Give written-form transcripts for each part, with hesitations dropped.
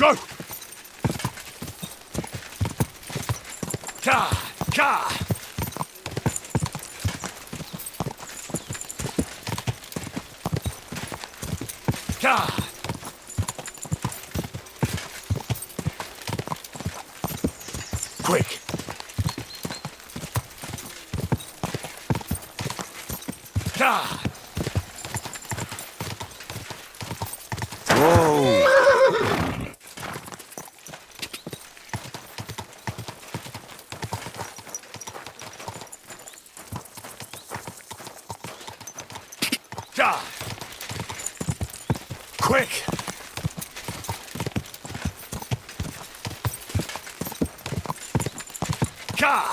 Go! Ka! Ka! Ka! Quick! Ka! Whoa! Ka! Quick! Ka!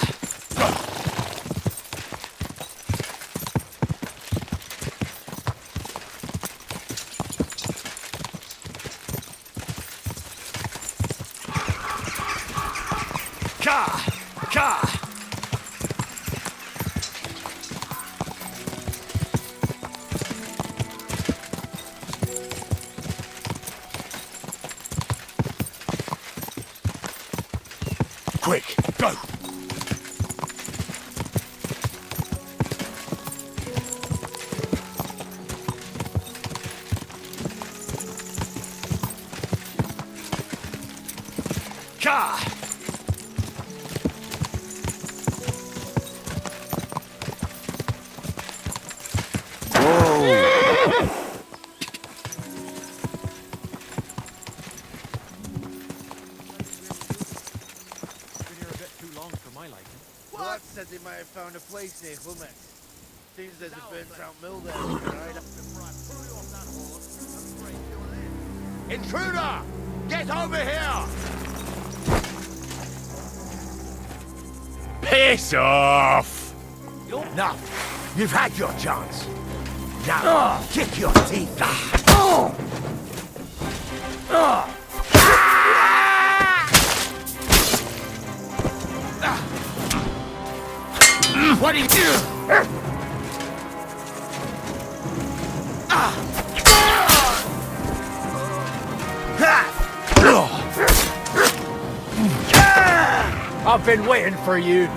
Quick, go! Ka! Said they might have found a place near Hummet. Seems there's a burnt out mill there. Right? Intruder! Get over here! Piss off! Enough! You've had your chance. Now, kick your teeth out. What do you do? I've been waiting for you.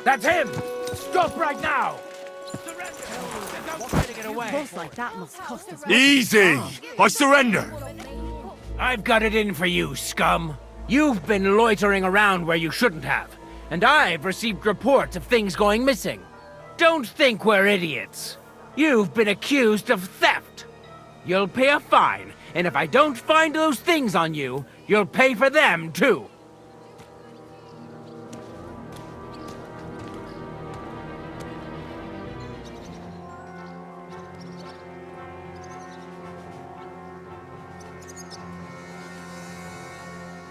That's him! Stop right now! Boss like that must cost us. Easy! I surrender! I've got it in for you, scum. You've been loitering around where you shouldn't have, and I've received reports of things going missing. Don't think we're idiots. You've been accused of theft. You'll pay a fine, and if I don't find those things on you, you'll pay for them too.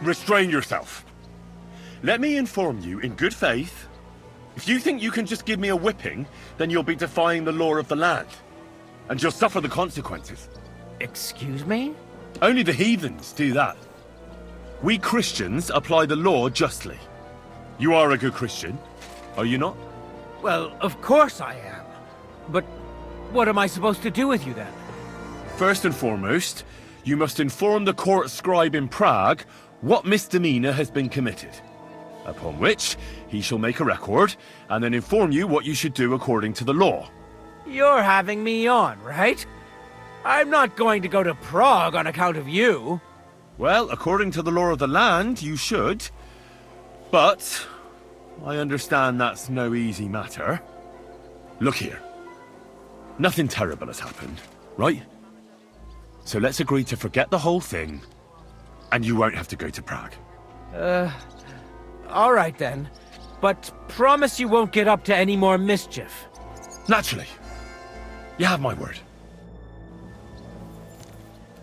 Restrain yourself. Let me inform you in good faith. If you think you can just give me a whipping, then you'll be defying the law of the land. And you'll suffer the consequences. Excuse me? Only the heathens do that. We Christians apply the law justly. You are a good Christian, are you not? Well, of course I am. But what am I supposed to do with you then? First and foremost, you must inform the court scribe in Prague what misdemeanor has been committed. Upon which, he shall make a record, and then inform you what you should do according to the law. You're having me on, right? I'm not going to go to Prague on account of you. Well, according to the law of the land, you should. But I understand that's no easy matter. Look here. Nothing terrible has happened, right? So let's agree to forget the whole thing, and you won't have to go to Prague. All right then. But promise you won't get up to any more mischief. Naturally. You have my word.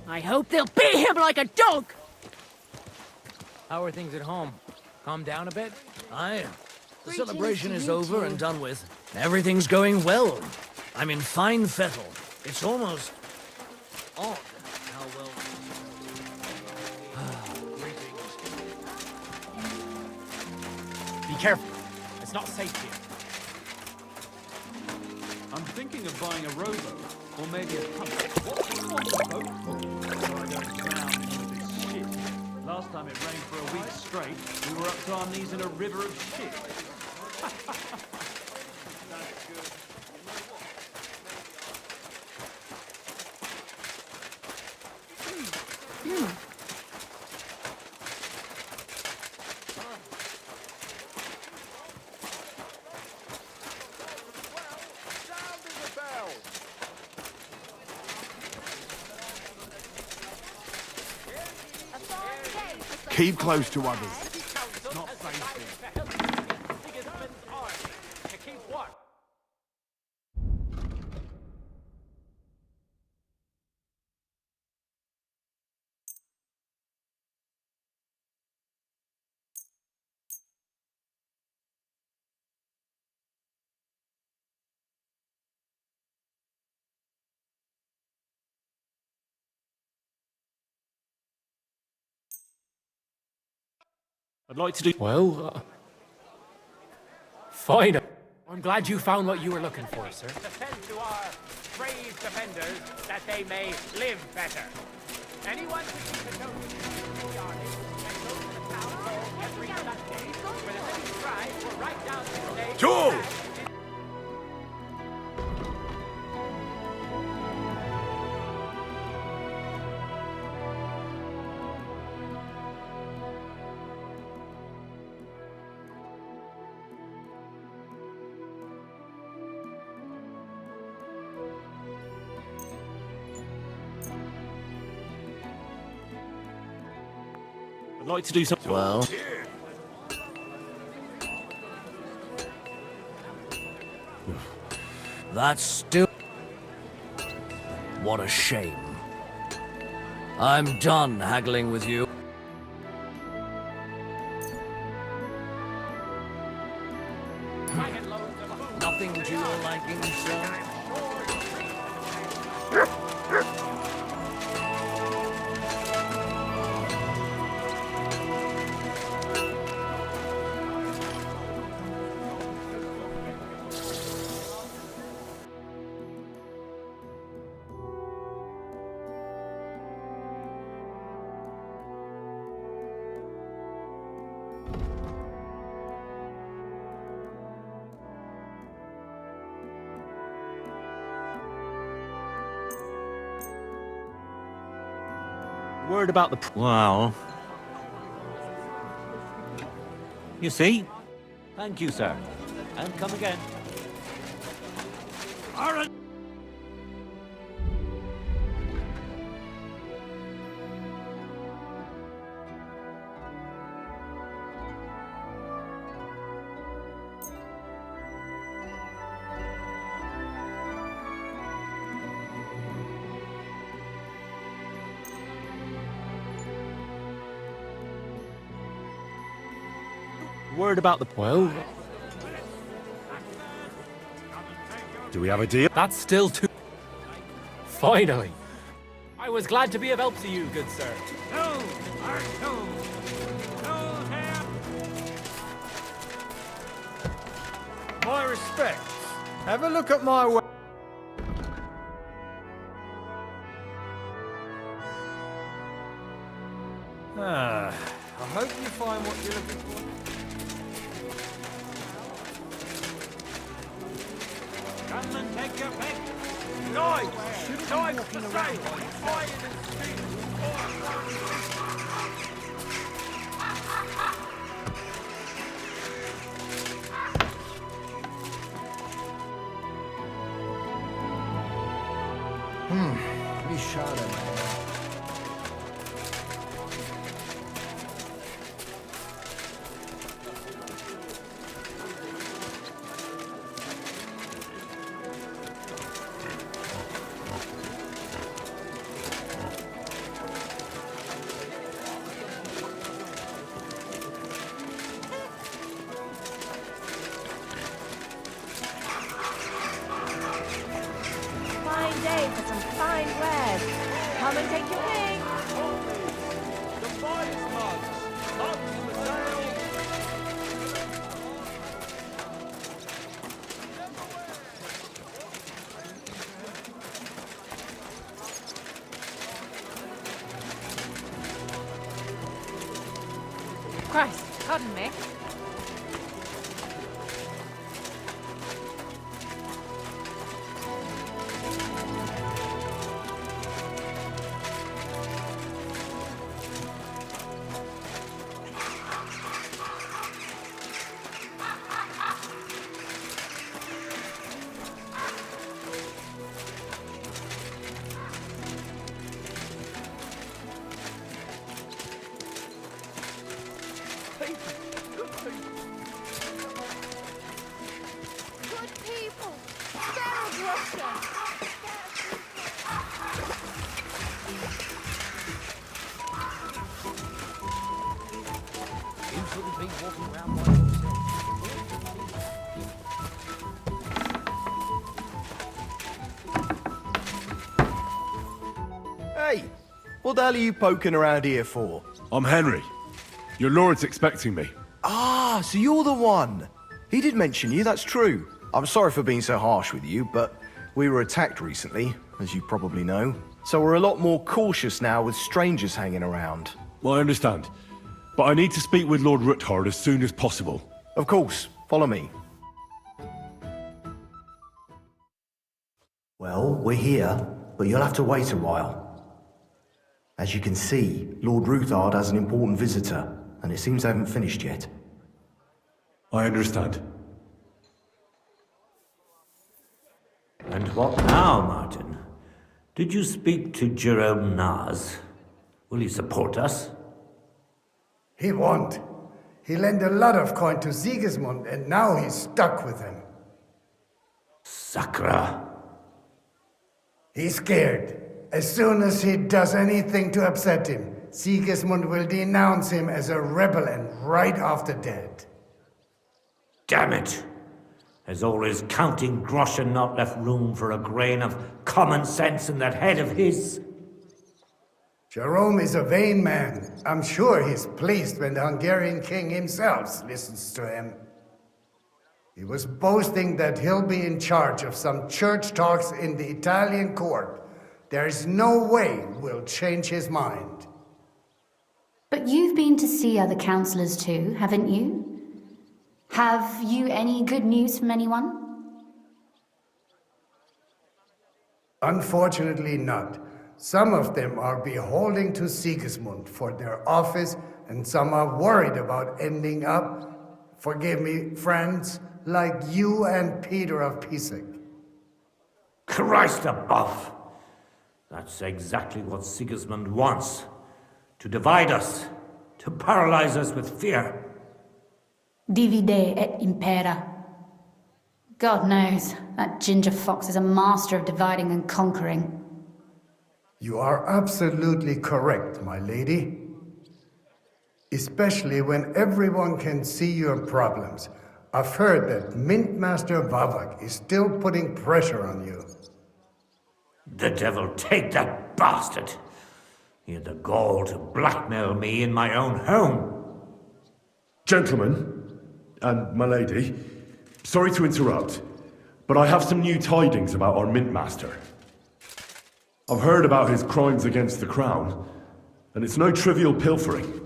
I hope they'll beat him like a dog! How are things at home? Calm down a bit? Aye. The celebration is over and done with. Everything's going well. I'm in fine fettle. It's almost odd how well... Be careful. It's not safe here. I'm thinking of buying a rowboat, or maybe a punt. What's a boat for? So I don't drown in this shit. Last time it rained for a week straight, we were up to our knees in a river of shit. Keep close to others. Not safe here. I'd like to do... Well, fine. I'm glad you found what you were looking for, sir. Defend to our brave defenders that they may live better. Anyone who sees a token of the army can go to the town hall every Sunday where the city scribe will write down his name. Joe! I'd like to do something... Well... That's still... What a shame. I'm done haggling with you. Nothing to your liking, sir? Word about the... Well... You see? Thank you, sir. And come again. Word about the... Well... Do we have a deal? That's still too... Finally. I was glad to be of help to you, good sir. My respects. Have a look at my work. I hope you find what you're looking for. Come and take your pick. Knives! Knives for sale! Iron and steel! Be shot at, man. Fine day for some fine wares. Come and take your pick. The finest mugs! Mugs for sale! Christ, pardon me. Good people. Spare Russia. You shouldn't be walking around by yourself. Hey, what the hell are you poking around here for? I'm Henry. Your lord's expecting me. Ah, so you're the one. He did mention you, that's true. I'm sorry for being so harsh with you, but we were attacked recently, as you probably know. So we're a lot more cautious now with strangers hanging around. Well, I understand. But I need to speak with Lord Ruthard as soon as possible. Of course, follow me. Well, we're here, but you'll have to wait a while. As you can see, Lord Ruthard has an important visitor, and it seems they haven't finished yet. I understand. And what now, Martin? Did you speak to Jerome Naz? Will he support us? He won't. He lent a lot of coin to Sigismund, and now he's stuck with him. Sakra. He's scared. As soon as he does anything to upset him, Sigismund will denounce him as a rebel and right off the dead. Damn it! Has all his counting groschen not left room for a grain of common sense in that head of his? Jerome is a vain man. I'm sure he's pleased when the Hungarian king himself listens to him. He was boasting that he'll be in charge of some church talks in the Italian court. There's no way we'll change his mind. But you've been to see other councillors too, haven't you? Have you any good news from anyone? Unfortunately not. Some of them are beholden to Sigismund for their office, and some are worried about ending up, forgive me, friends, like you and Peter of Pisek. Christ above! That's exactly what Sigismund wants. To divide us, to paralyze us with fear. Divide et impera. God knows, that ginger fox is a master of dividing and conquering. You are absolutely correct, my lady. Especially when everyone can see your problems. I've heard that Mint Master Vavak is still putting pressure on you. The devil take that bastard! He had the gall to blackmail me in my own home. Gentlemen, and my lady, sorry to interrupt, but I have some new tidings about our Mint Master. I've heard about his crimes against the Crown, and it's no trivial pilfering.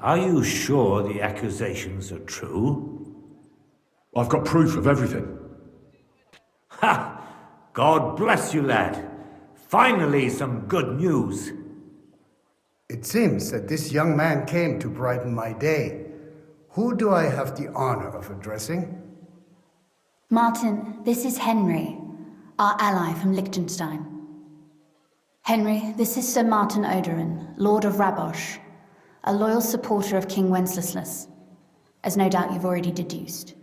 Are you sure the accusations are true? I've got proof of everything. Ha! God bless you, lad. Finally, some good news. It seems that this young man came to brighten my day. Who do I have the honor of addressing? Martin, this is Henry, our ally from Liechtenstein. Henry, this is Sir Martin Odoran, Lord of Rabosh, a loyal supporter of King Wenceslas, as no doubt you've already deduced.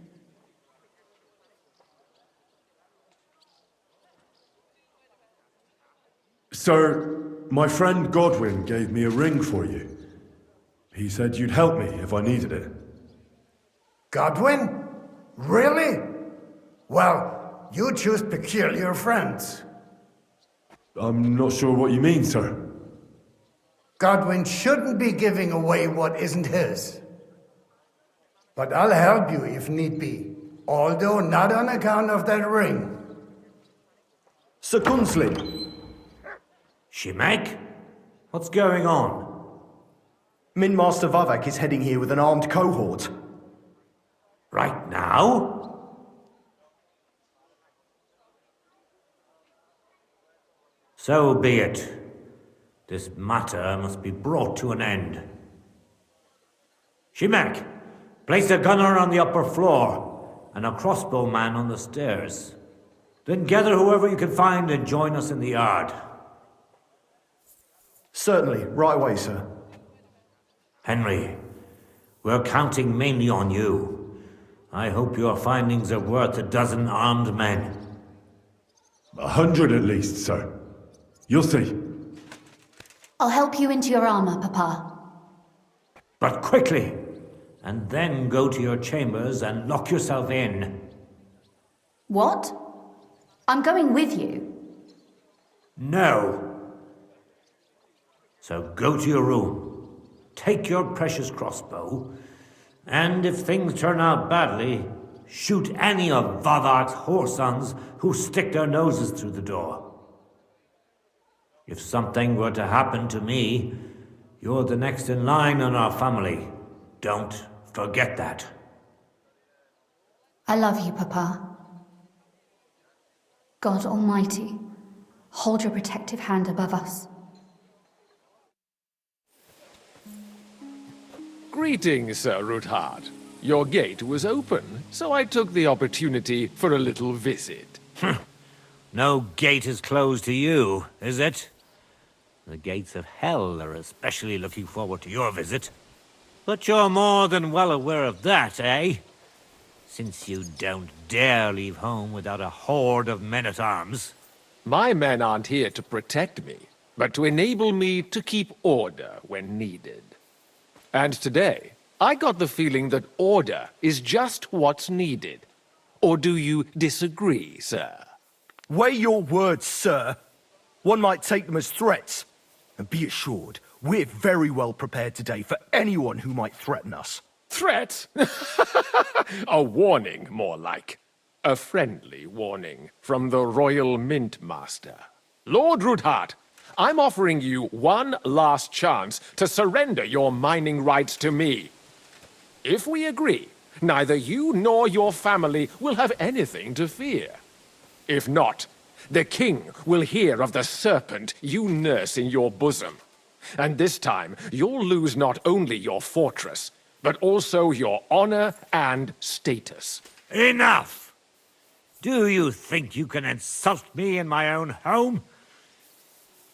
Sir, my friend Godwin gave me a ring for you. He said you'd help me if I needed it. Godwin? Really? Well, you choose peculiar friends. I'm not sure what you mean, sir. Godwin shouldn't be giving away what isn't his. But I'll help you if need be, although not on account of that ring. Sir Gunslin. Shimek? What's going on? Min Master Vavak is heading here with an armed cohort. Right now? So be it. This matter must be brought to an end. Shimek, place a gunner on the upper floor and a crossbowman on the stairs. Then gather whoever you can find and join us in the yard. Certainly, right away, sir. Henry, we're counting mainly on you. I hope your findings are worth 12 armed men. 100 at least, sir. You'll see. I'll help you into your armor, Papa. But quickly, and then go to your chambers and lock yourself in. What? I'm going with you. No. So go to your room, take your precious crossbow, and if things turn out badly, shoot any of Vavak's whoresons who stick their noses through the door. If something were to happen to me, you're the next in line in our family. Don't forget that. I love you, Papa. God Almighty, hold your protective hand above us. Greetings, Sir Ruthard. Your gate was open, so I took the opportunity for a little visit. No gate is closed to you, is it? The gates of hell are especially looking forward to your visit. But you're more than well aware of that, eh? Since you don't dare leave home without a horde of men-at-arms. My men aren't here to protect me, but to enable me to keep order when needed. And today, I got the feeling that order is just what's needed. Or do you disagree, sir? Weigh your words, sir. One might take them as threats. And be assured, we're very well prepared today for anyone who might threaten us. Threat? A warning, more like. A friendly warning from the Royal Mint Master. Lord Ruthard, I'm offering you one last chance to surrender your mining rights to me. If we agree, neither you nor your family will have anything to fear. If not, the king will hear of the serpent you nurse in your bosom. And this time, you'll lose not only your fortress, but also your honor and status. Enough! Do you think you can insult me in my own home?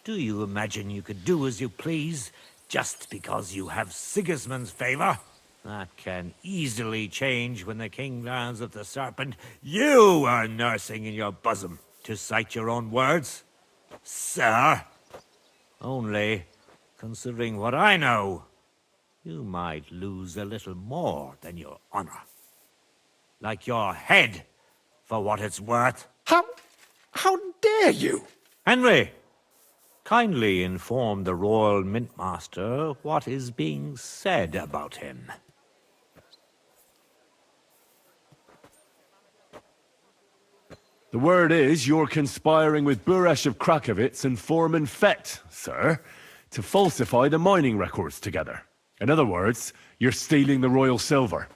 Do you imagine you could do as you please, just because you have Sigismund's favor? That can easily change when the king learns of the serpent you are nursing in your bosom. To cite your own words, sir. Only, considering what I know, you might lose a little more than your honor. Like your head, for what it's worth. How dare you? Henry, kindly inform the Royal Mintmaster what is being said about him. The word is you're conspiring with Boris of Krakowitz and Foreman Fett, sir, to falsify the mining records together. In other words, you're stealing the royal silver.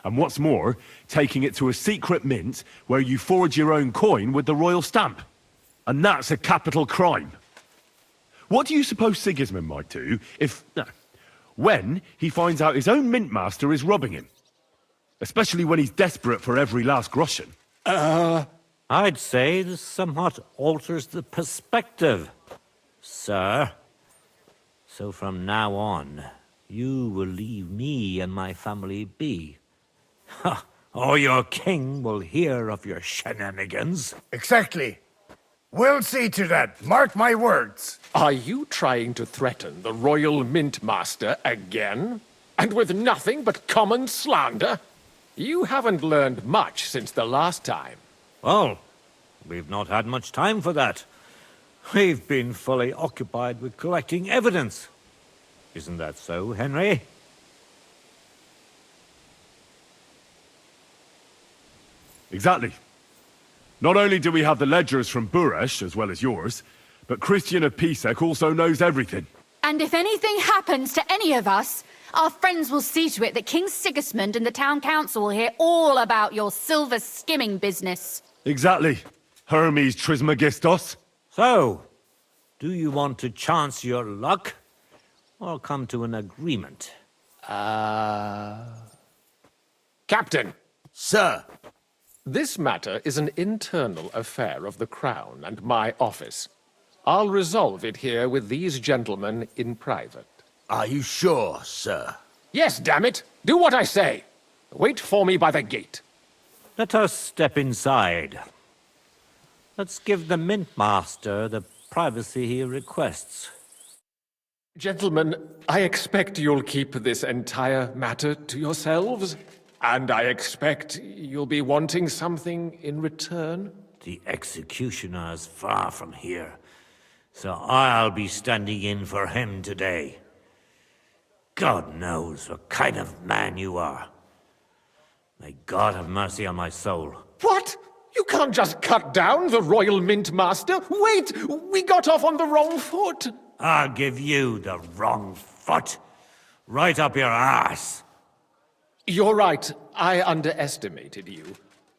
And what's more, taking it to a secret mint where you forge your own coin with the royal stamp. And that's a capital crime. What do you suppose Sigismund might do if... when he finds out his own mintmaster is robbing him? Especially when he's desperate for every last groschen. I'd say this somewhat alters the perspective, sir. So from now on, you will leave me and my family be. Or your king will hear of your shenanigans. Exactly. We'll see to that. Mark my words. Are you trying to threaten the Royal Mintmaster again? And with nothing but common slander? You haven't learned much since the last time. Well, we've not had much time for that. We've been fully occupied with collecting evidence. Isn't that so, Henry? Exactly. Not only do we have the ledgers from Boris, as well as yours, but Christian of Pisek also knows everything. And if anything happens to any of us, our friends will see to it that King Sigismund and the town council will hear all about your silver skimming business. Exactly. Hermes Trismegistos. So, do you want to chance your luck, or come to an agreement? Captain! Sir! This matter is an internal affair of the Crown and my office. I'll resolve it here with these gentlemen in private. Are you sure, sir? Yes, damn it! Do what I say! Wait for me by the gate. Let us step inside. Let's give the Mintmaster the privacy he requests. Gentlemen, I expect you'll keep this entire matter to yourselves. And I expect you'll be wanting something in return? The executioner is far from here, so I'll be standing in for him today. God knows what kind of man you are. May God have mercy on my soul. What? You can't just cut down the Royal Mintmaster? Wait! We got off on the wrong foot! I'll give you the wrong foot. Right up your ass. You're right. I underestimated you.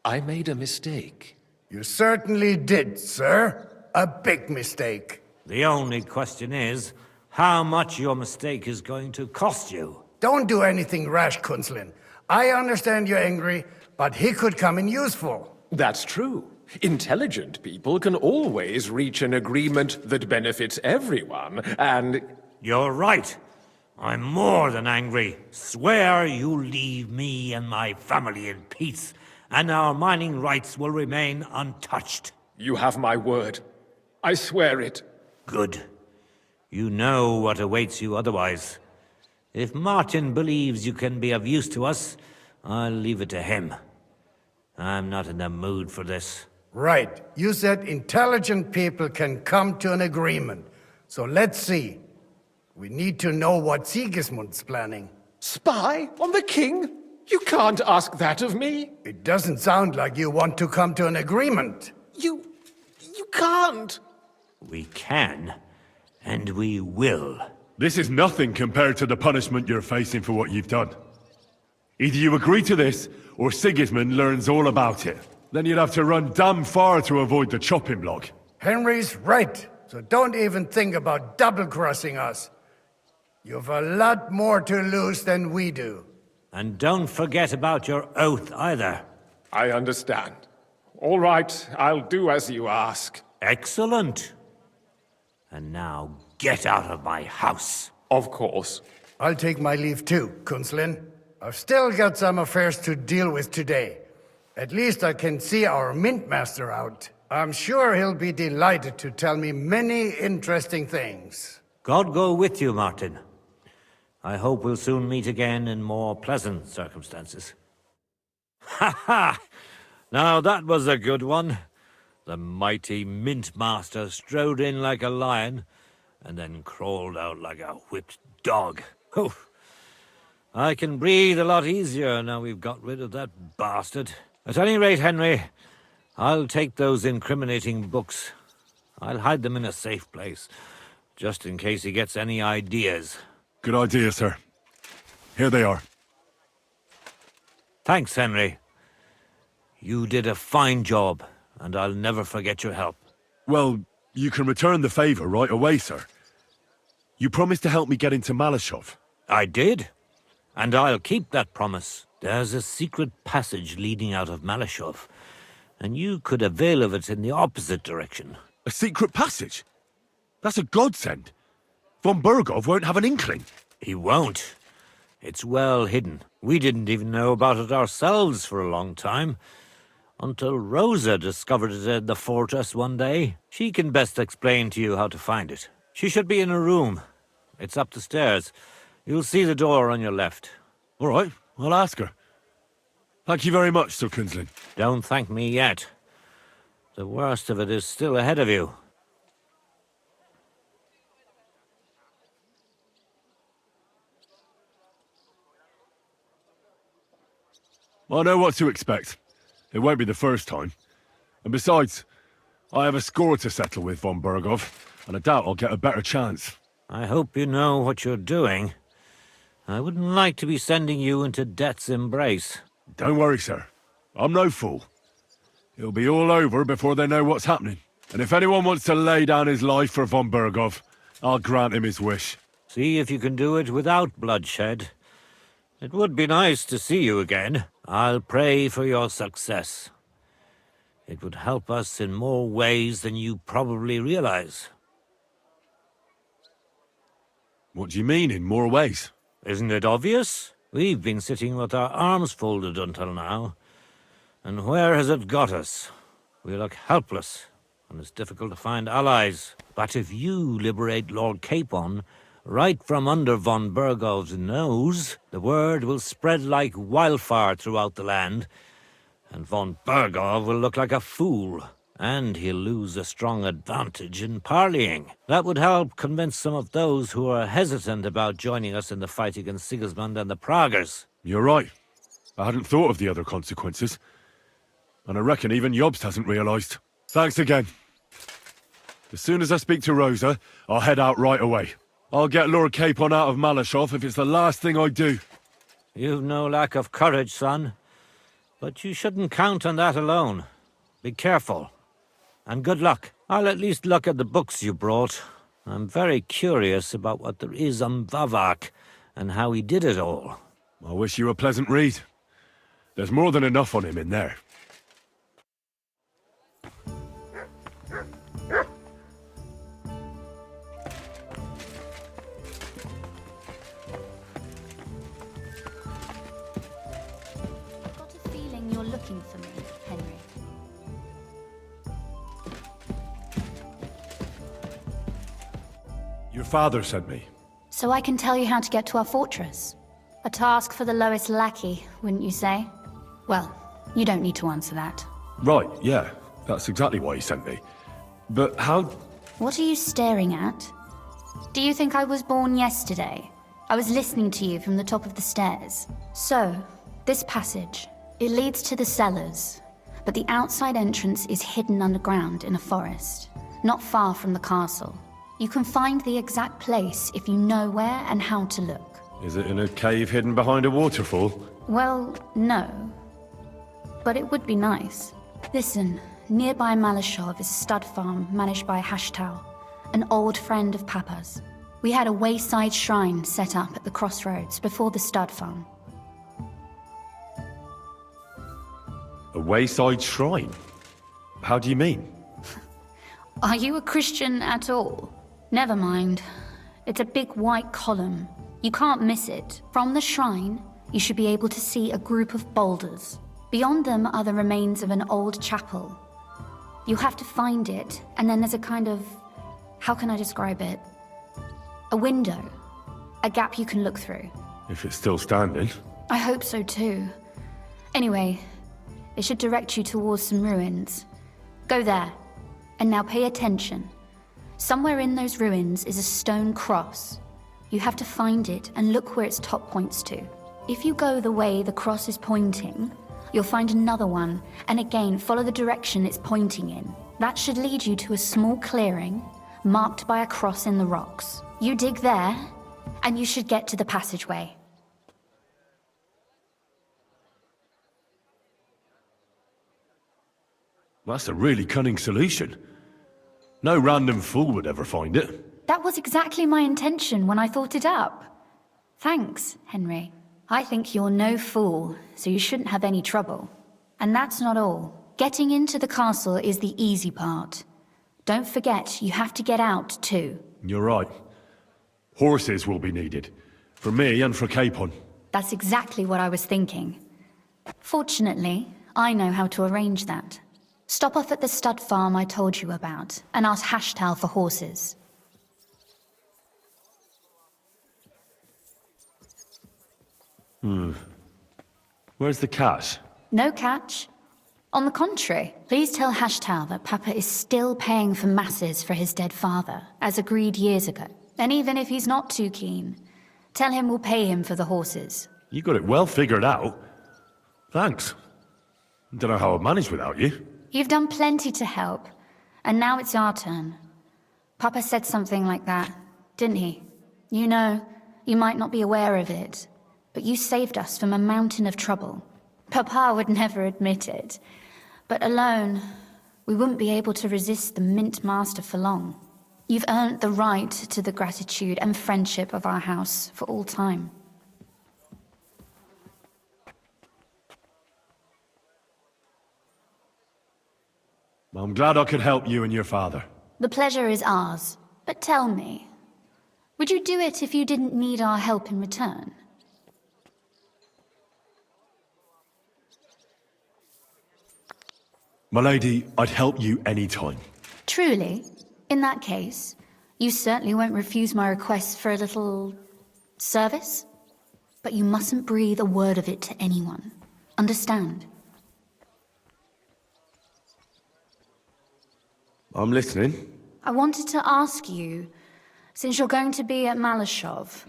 I made a mistake. You certainly did, sir. A big mistake. The only question is, how much your mistake is going to cost you. Don't do anything rash, Kunslin. I understand you're angry, but he could come in useful. That's true. Intelligent people can always reach an agreement that benefits everyone, and... You're right. I'm more than angry. Swear you leave me and my family in peace, and our mining rights will remain untouched. You have my word. I swear it. Good. You know what awaits you otherwise. If Martin believes you can be of use to us, I'll leave it to him. I'm not in the mood for this. Right. You said intelligent people can come to an agreement. So let's see. We need to know what Sigismund's planning. Spy on the king? You can't ask that of me. It doesn't sound like you want to come to an agreement. You can't. We can, and we will. This is nothing compared to the punishment you're facing for what you've done. Either you agree to this, or Sigismund learns all about it. Then you'd have to run damn far to avoid the chopping block. Henry's right, so don't even think about double-crossing us. You've a lot more to lose than we do. And don't forget about your oath either. I understand. All right, I'll do as you ask. Excellent. And now get out of my house. Of course. I'll take my leave too, Kunslin. I've still got some affairs to deal with today. At least I can see our Mintmaster out. I'm sure he'll be delighted to tell me many interesting things. God go with you, Martin. I hope we'll soon meet again in more pleasant circumstances. Ha ha! Now that was a good one. The mighty Mint Master strode in like a lion, and then crawled out like a whipped dog. Oof. I can breathe a lot easier now we've got rid of that bastard. At any rate, Henry, I'll take those incriminating books. I'll hide them in a safe place, just in case he gets any ideas. Good idea, sir. Here they are. Thanks, Henry. You did a fine job, and I'll never forget your help. Well, you can return the favor right away, sir. You promised to help me get into Paliciuc. I did, and I'll keep that promise. There's a secret passage leading out of Paliciuc, and you could avail of it in the opposite direction. A secret passage? That's a godsend. Von Bergov won't have an inkling. He won't. It's well hidden. We didn't even know about it ourselves for a long time. Until Rosa discovered it in the fortress one day. She can best explain to you how to find it. She should be in her room. It's up the stairs. You'll see the door on your left. All right, I'll ask her. Thank you very much, Sir Kinslin. Don't thank me yet. The worst of it is still ahead of you. I know what to expect. It won't be the first time. And besides, I have a score to settle with Von Bergov, and I doubt I'll get a better chance. I hope you know what you're doing. I wouldn't like to be sending you into death's embrace. Don't worry, sir. I'm no fool. It'll be all over before they know what's happening. And if anyone wants to lay down his life for Von Bergov, I'll grant him his wish. See if you can do it without bloodshed. It would be nice to see you again. I'll pray for your success. It would help us in more ways than you probably realize. What do you mean, in more ways? Isn't it obvious? We've been sitting with our arms folded until now. And where has it got us? We look helpless, and it's difficult to find allies. But if you liberate Lord Capon, right from under Von Bergov's nose, the word will spread like wildfire throughout the land, and Von Bergov will look like a fool, and he'll lose a strong advantage in parleying. That would help convince some of those who are hesitant about joining us in the fight against Sigismund and the Praguers. You're right. I hadn't thought of the other consequences. And I reckon even Jobst hasn't realized. Thanks again. As soon as I speak to Rosa, I'll head out right away. I'll get Lord Capon out of Paliciuc if it's the last thing I do. You've no lack of courage, son. But you shouldn't count on that alone. Be careful. And good luck. I'll at least look at the books you brought. I'm very curious about what there is on Vavak and how he did it all. I wish you a pleasant read. There's more than enough on him in there. Looking for me, Henry. Your father sent me. So I can tell you how to get to our fortress. A task for the lowest lackey, wouldn't you say? Well, you don't need to answer that. Right, yeah. That's exactly why he sent me. But how... What are you staring at? Do you think I was born yesterday? I was listening to you from the top of the stairs. So, this passage... It leads to the cellars, but the outside entrance is hidden underground in a forest, not far from the castle. You can find the exact place if you know where and how to look. Is it in a cave hidden behind a waterfall? Well, no. But it would be nice. Listen, nearby Paliciuc is a stud farm managed by Hashtau, an old friend of Papa's. We had a wayside shrine set up at the crossroads before the stud farm. A wayside shrine? How do you mean? Are you a Christian at all? Never mind. It's a big white column. You can't miss it. From the shrine, you should be able to see a group of boulders. Beyond them are the remains of an old chapel. You have to find it, and then there's a kind of... How can I describe it? A window. A gap you can look through. If it's still standing. I hope so too. Anyway, it should direct you towards some ruins. Go there. And now pay attention. Somewhere in those ruins is a stone cross. You have to find it and look where its top points to. If you go the way the cross is pointing, you'll find another one, and again follow the direction it's pointing in. That should lead you to a small clearing, marked by a cross in the rocks. You dig there, and you should get to the passageway. That's a really cunning solution. No random fool would ever find it. That was exactly my intention when I thought it up. Thanks, Henry. I think you're no fool, so you shouldn't have any trouble. And that's not all. Getting into the castle is the easy part. Don't forget, you have to get out too. You're right. Horses will be needed. For me and for Capon. That's exactly what I was thinking. Fortunately, I know how to arrange that. Stop off at the stud farm I told you about, and ask Hashtal for horses. Where's the cash? No catch. On the contrary, please tell Hashtal that Papa is still paying for masses for his dead father, as agreed years ago. And even if he's not too keen, tell him we'll pay him for the horses. You got it well figured out. Thanks. Don't know how I'd manage without you. You've done plenty to help, and now it's our turn. Papa said something like that, didn't he? You know, you might not be aware of it, but you saved us from a mountain of trouble. Papa would never admit it, but alone, we wouldn't be able to resist the Mint Master for long. You've earned the right to the gratitude and friendship of our house for all time. I'm glad I could help you and your father. The pleasure is ours, but tell me, would you do it if you didn't need our help in return? My lady, I'd help you any time. Truly? In that case, you certainly won't refuse my request for a little service? But you mustn't breathe a word of it to anyone. Understand? I'm listening. I wanted to ask you, since you're going to be at Malashov,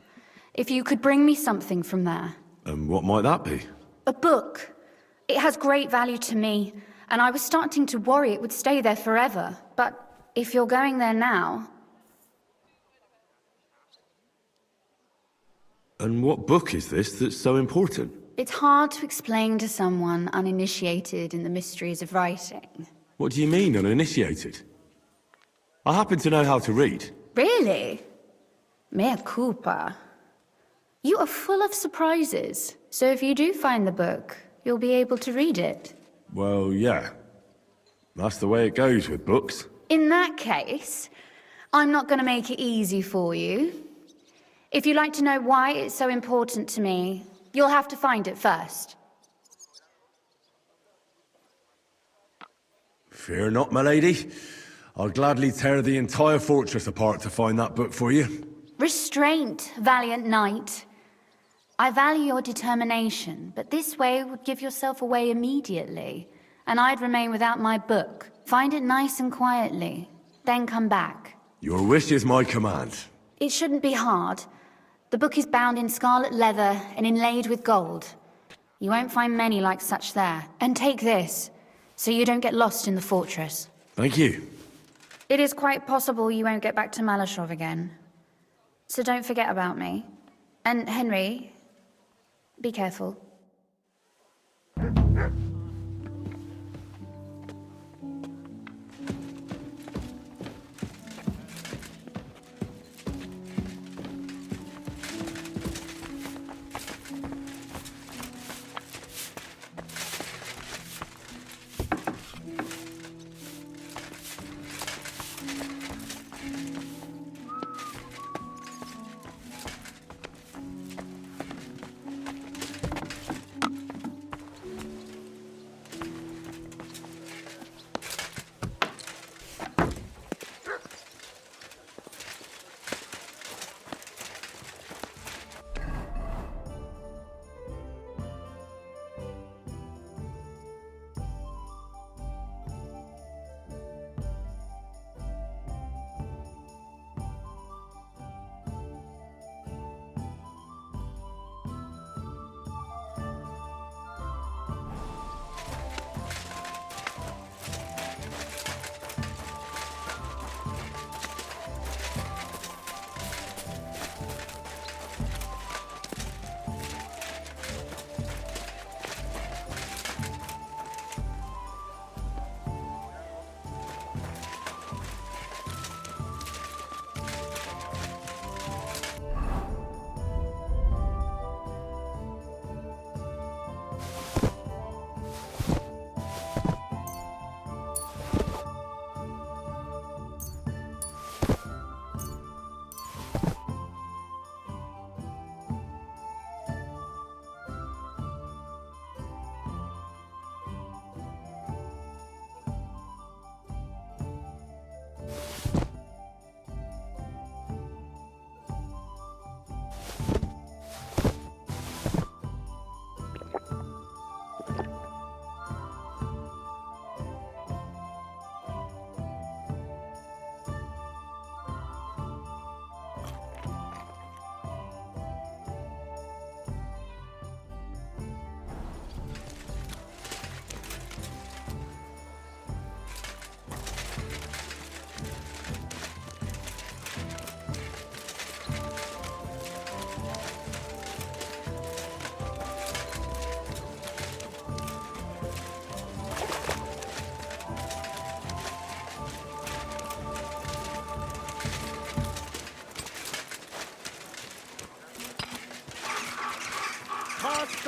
if you could bring me something from there. And what might that be? A book. It has great value to me, and I was starting to worry it would stay there forever. But if you're going there now... And what book is this that's so important? It's hard to explain to someone uninitiated in the mysteries of writing. What do you mean, uninitiated? I happen to know how to read. Really? Mea culpa. You are full of surprises, so if you do find the book, you'll be able to read it. Well, yeah. That's the way it goes with books. In that case, I'm not going to make it easy for you. If you'd like to know why it's so important to me, you'll have to find it first. Fear not, my lady. I'll gladly tear the entire fortress apart to find that book for you. Restraint, valiant knight. I value your determination, but this way would give yourself away immediately, and I'd remain without my book. Find it nice and quietly, then come back. Your wish is my command. It shouldn't be hard. The book is bound in scarlet leather and inlaid with gold. You won't find many like such there. And take this, so you don't get lost in the fortress. Thank you. It is quite possible you won't get back to Malashov again. So don't forget about me. And Henry, be careful.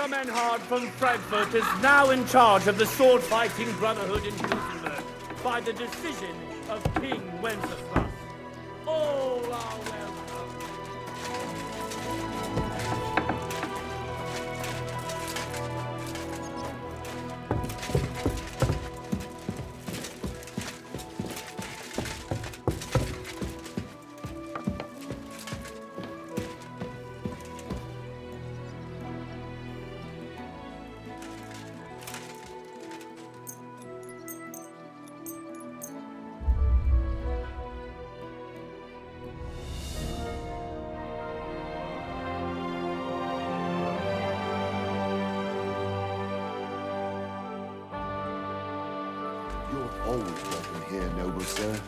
Menhard from Frankfurt is now in charge of the sword-fighting brotherhood in Gutenberg by the decision of King Wenceslas. All are welcome. Always welcome here, noble sir.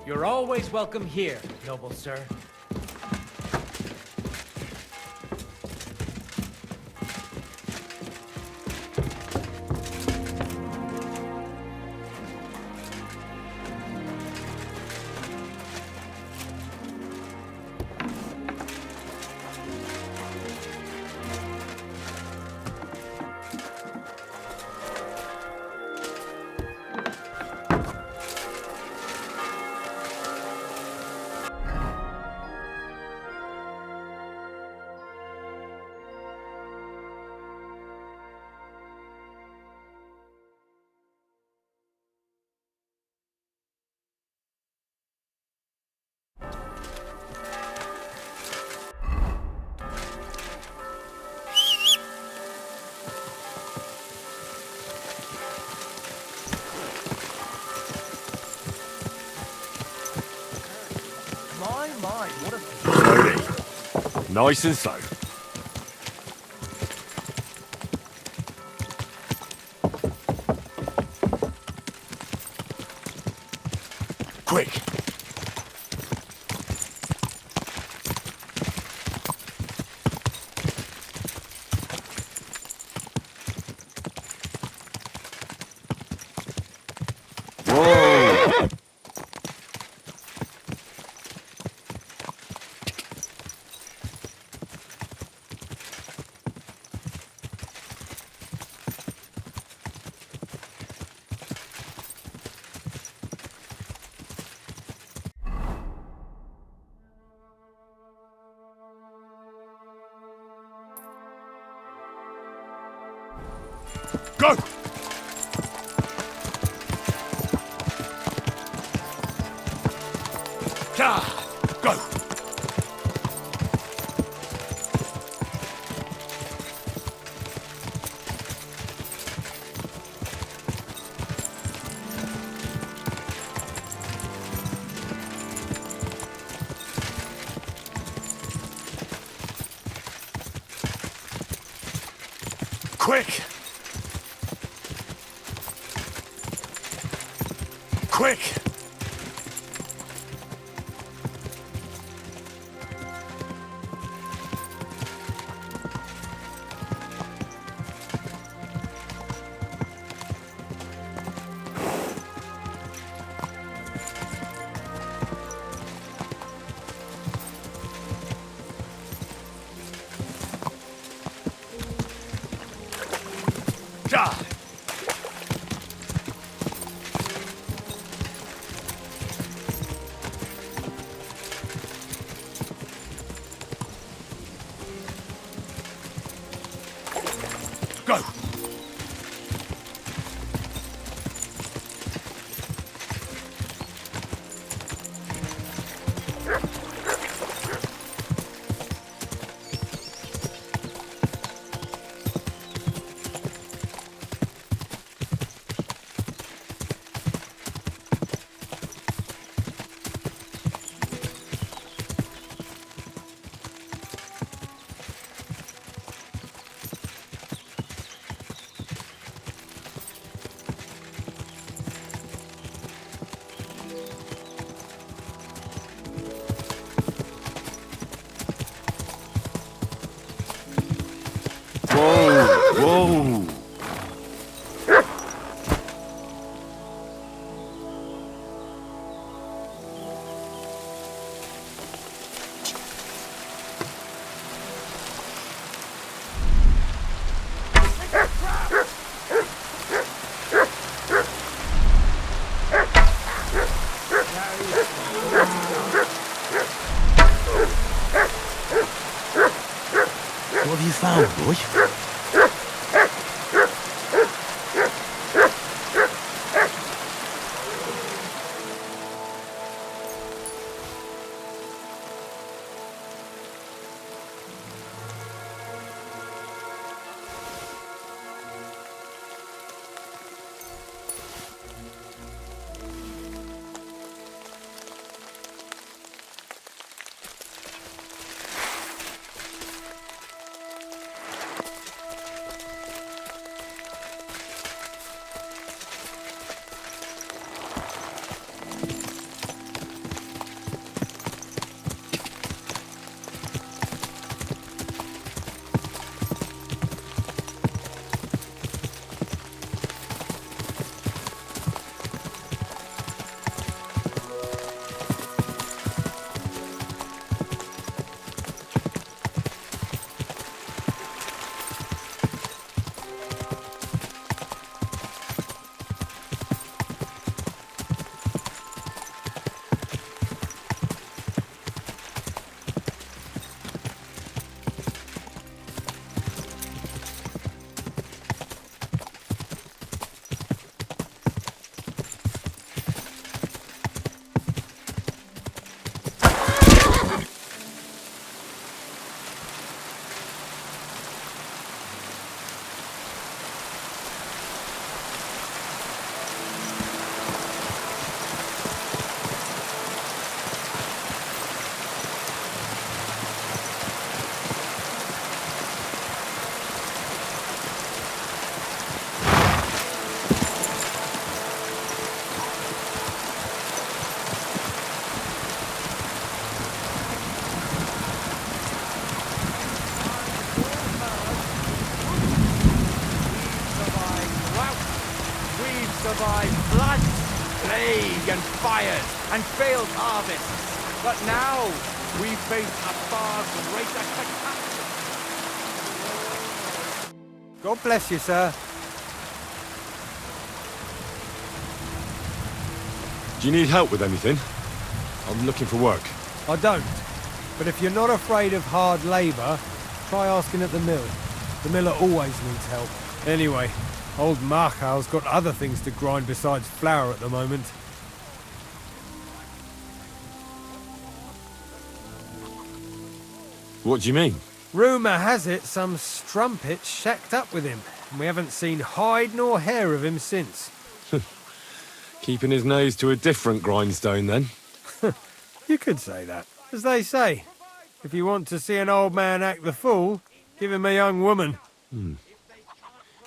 You're always welcome here, noble sir. Nice and slow. Quick! Go! Go! Quick! Quick! Go! Whoa! What have you found, boy? Survived floods, plague and fires, and failed harvests. But now we face a far greater catastrophe. God bless you, sir. Do you need help with anything? I'm looking for work. I don't. But if you're not afraid of hard labour, try asking at the mill. The miller always needs help. Anyway, old Marchal's got other things to grind besides flour at the moment. What do you mean? Rumour has it some strumpet's shacked up with him, and we haven't seen hide nor hair of him since. Keeping his nose to a different grindstone, then? You could say that. As they say, if you want to see an old man act the fool, give him a young woman.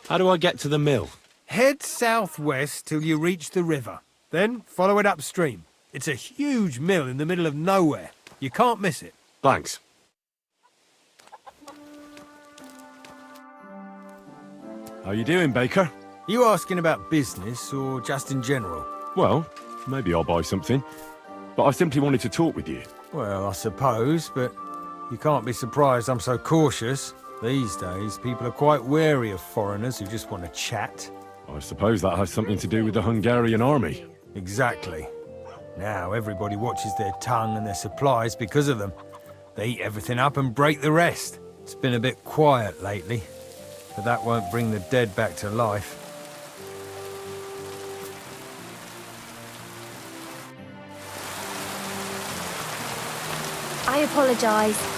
How do I get to the mill? Head southwest till you reach the river. Then follow it upstream. It's a huge mill in the middle of nowhere. You can't miss it. Thanks. How you doing, Baker? You asking about business or just in general? Well, maybe I'll buy something. But I simply wanted to talk with you. Well, I suppose, but you can't be surprised I'm so cautious. These days, people are quite wary of foreigners who just want to chat. I suppose that has something to do with the Hungarian army. Exactly. Now everybody watches their tongue and their supplies because of them. They eat everything up and break the rest. It's been a bit quiet lately. but that won't bring the dead back to life. I apologise.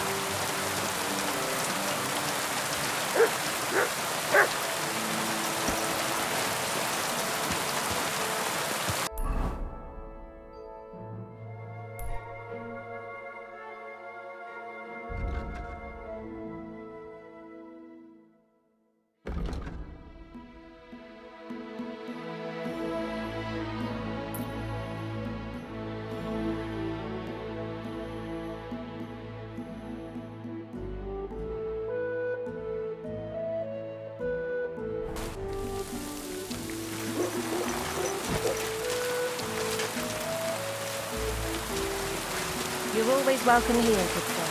You're always welcome here, good sir.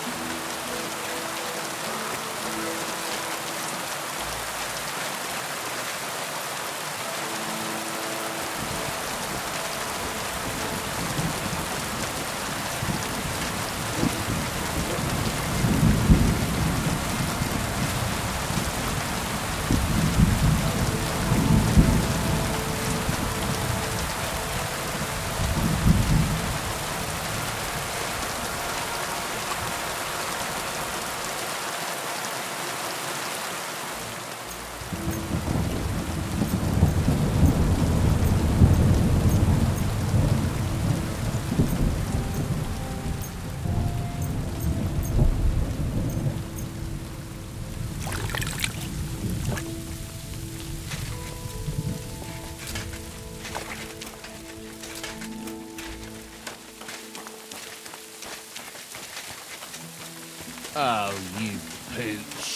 Oh, you pooch.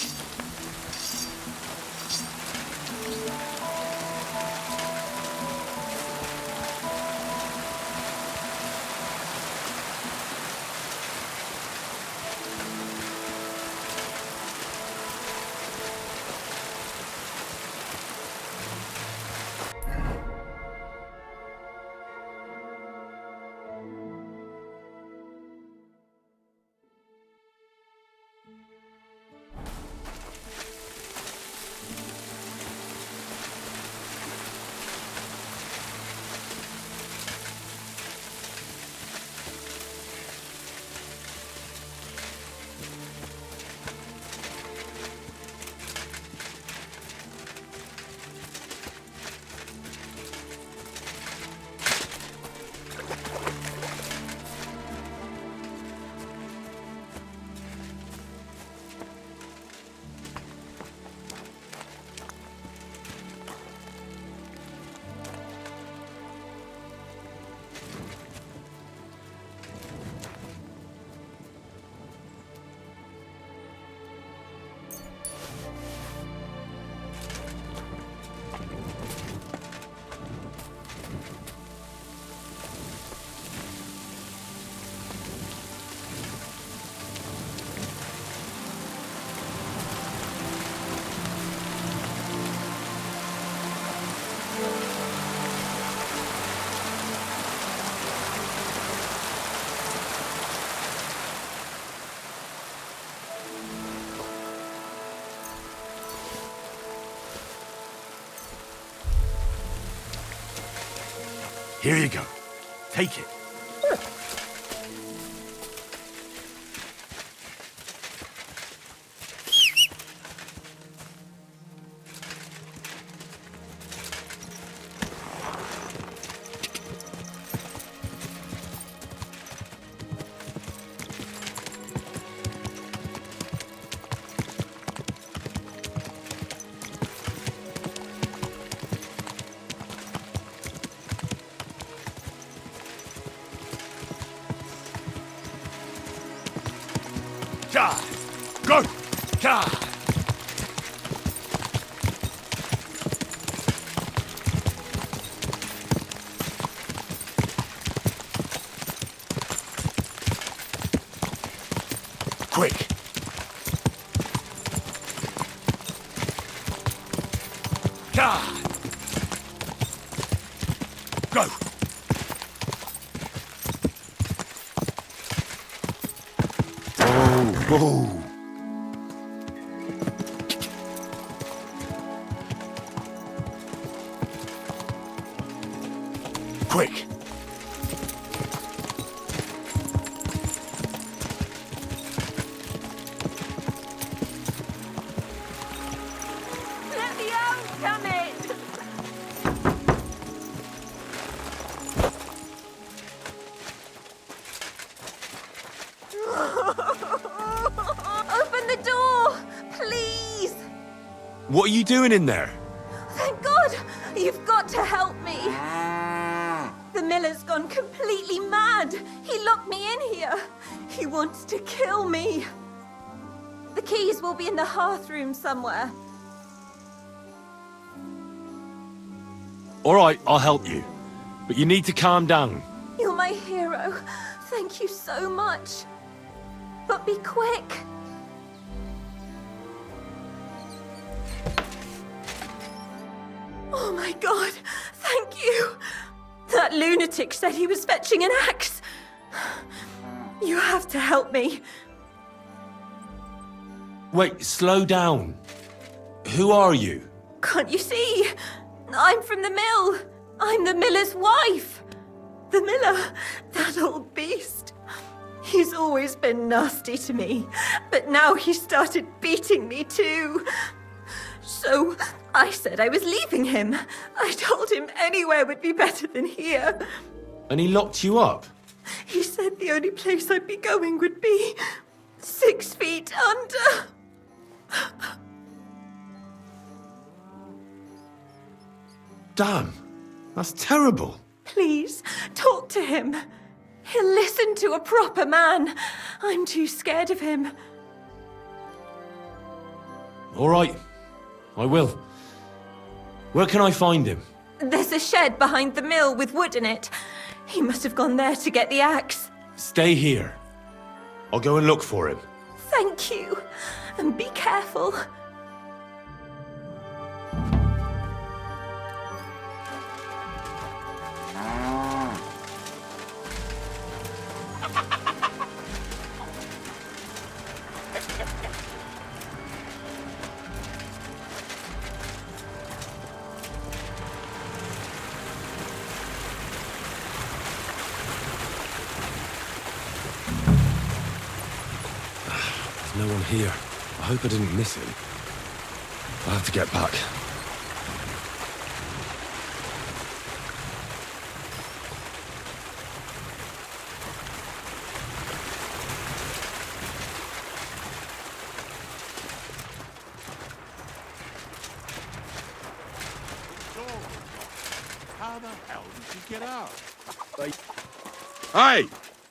Here you go. Take it. Go! Charge! Quick! Charge! Go! Oh, oh. quick! Let the elves come in! Open the door! Please! What are you doing in there? Thank God! You've got to help me! The miller's gone completely mad! He locked me in here! He wants to kill me! The keys will be in the hearth room somewhere. All right, I'll help you. But you need to calm down. You're my hero. Thank you so much. But be quick. Oh my God, thank you. That lunatic said he was fetching an axe. You have to help me. Wait, slow down. Who are you? Can't you see? I'm from the mill. I'm the miller's wife. The miller, that old beast. He's always been nasty to me, but now he started beating me too. So I said I was leaving him. I told him anywhere would be better than here. And he locked you up? He said the only place I'd be going would be 6 feet under. Damn, that's terrible. Please, talk to him. He'll listen to a proper man. I'm too scared of him. All right, I will. Where can I find him? There's a shed behind the mill with wood in it. He must have gone there to get the axe. Stay here. I'll go and look for him. Thank you. And be careful. No one here. I hope I didn't miss him. I'll have to get back. How the hell did you get out? Hey!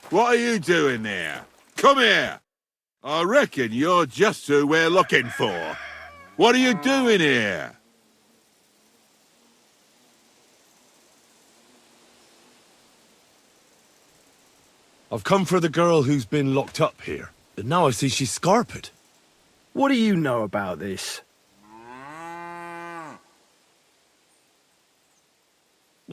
What are you doing there? Come here! I reckon you're just who we're looking for. What are you doing here? I've come for the girl who's been locked up here. And now I see she's scarpered. What do you know about this?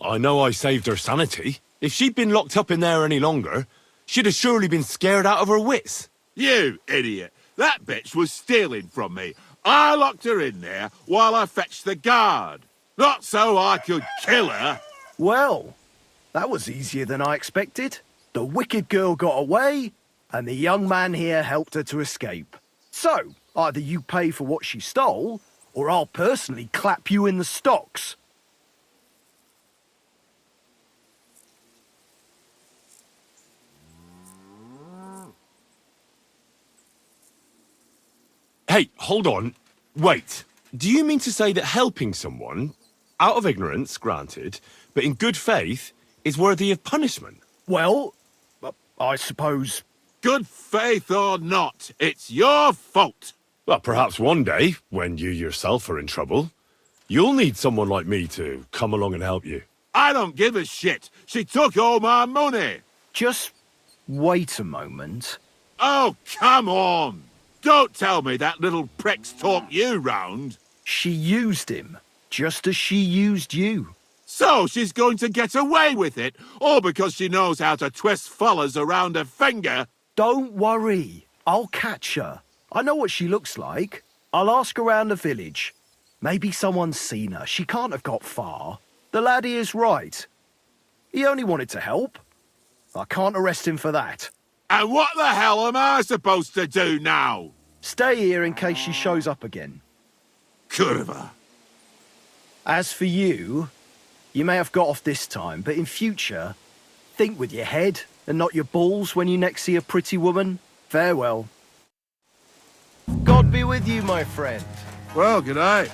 I know I saved her sanity. If she'd been locked up in there any longer, she'd have surely been scared out of her wits. You idiot! That bitch was stealing from me. I locked her in there while I fetched the guard. Not so I could kill her. Well, that was easier than I expected. The wicked girl got away, and the young man here helped her to escape. So, either you pay for what she stole, or I'll personally clap you in the stocks. Hey, hold on. Wait. Do you mean to say that helping someone, out of ignorance, granted, but in good faith, is worthy of punishment? Well, I suppose... Good faith or not, it's your fault. Well, perhaps one day, when you yourself are in trouble, you'll need someone like me to come along and help you. I don't give a shit. She took all my money. Just wait a moment. Oh, come on. Don't tell me that little prick's talked you round. She used him, just as she used you. So she's going to get away with it, all because she knows how to twist fellas around her finger? Don't worry, I'll catch her. I know what she looks like. I'll ask around the village. Maybe someone's seen her. She can't have got far. The laddie is right. He only wanted to help. I can't arrest him for that. And what the hell am I supposed to do now? Stay here in case she shows up again. Kurva. As for you, you may have got off this time, but in future, think with your head and not your balls when you next see a pretty woman. Farewell. God be with you, my friend. Well, good night.